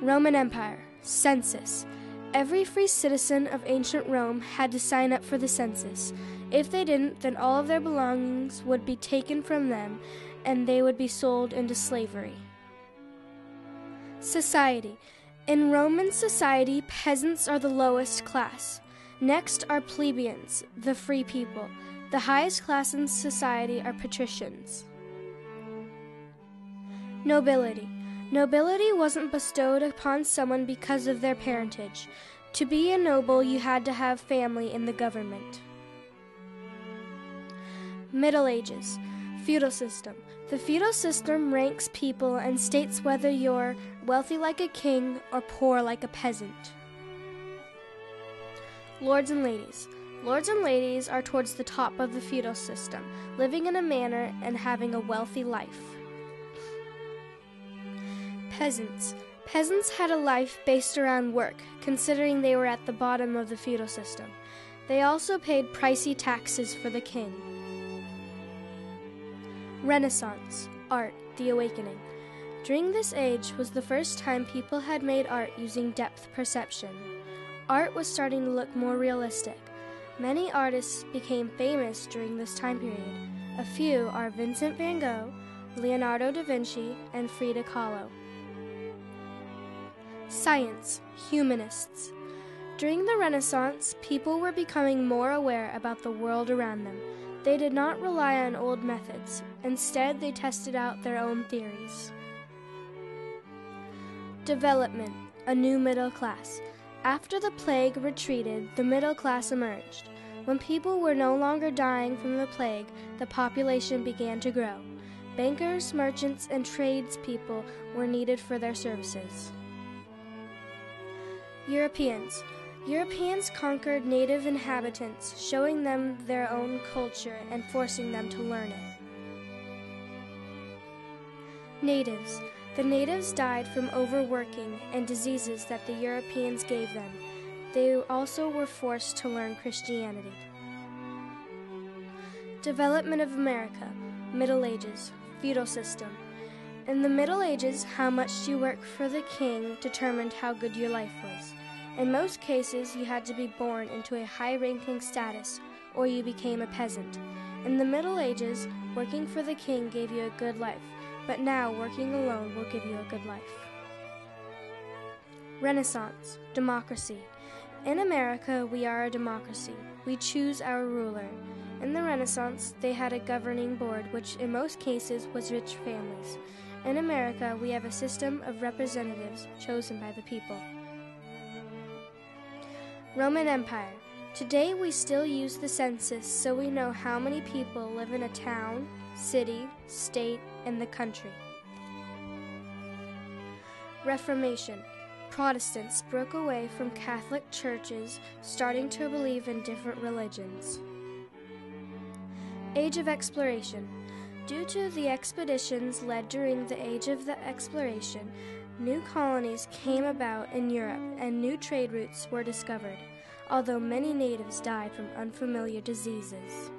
Roman Empire. Census. Every free citizen of ancient Rome had to sign up for the census. If they didn't, then all of their belongings would be taken from them and they would be sold into slavery. Society. In Roman society, peasants are the lowest class. Next are plebeians, the free people. The highest class in society are patricians. Nobility. Nobility wasn't bestowed upon someone because of their parentage. To be a noble, you had to have family in the government. Middle Ages. Feudal system. The feudal system ranks people and states whether you're wealthy like a king or poor like a peasant. Lords and ladies. Lords and ladies are towards the top of the feudal system, living in a manor and having a wealthy life. Peasants. Peasants had a life based around work, considering they were at the bottom of the feudal system. They also paid pricey taxes for the king. Renaissance. Art, the awakening. During this age was the first time people had made art using depth perception. Art was starting to look more realistic. Many artists became famous during this time period. A few are Vincent van Gogh, Leonardo da Vinci, and Frida Kahlo. Science. Humanists. During the Renaissance, people were becoming more aware about the world around them. They did not rely on old methods. Instead, they tested out their own theories. Development. A new middle class. After the plague retreated, the middle class emerged. When people were no longer dying from the plague, the population began to grow. Bankers, merchants, and tradespeople were needed for their services. Europeans. Europeans conquered native inhabitants, showing them their own culture and forcing them to learn it. Natives. The natives died from overworking and diseases that the Europeans gave them. They also were forced to learn Christianity. Development of America. Middle Ages. Feudal system. In the Middle Ages, how much you worked for the king determined how good your life was. In most cases, you had to be born into a high-ranking status, or you became a peasant. In the Middle Ages, working for the king gave you a good life, but now working alone will give you a good life. Renaissance. Democracy. In America, we are a democracy. We choose our ruler. In the Renaissance, they had a governing board, which in most cases was rich families. In America, we have a system of representatives chosen by the people. Roman Empire. Today we still use the census so we know how many people live in a town, city, state, and the country. Reformation. Protestants broke away from Catholic churches, starting to believe in different religions. Age of Exploration. Due to the expeditions led during the Age of the Exploration, new colonies came about in Europe and new trade routes were discovered, although many natives died from unfamiliar diseases.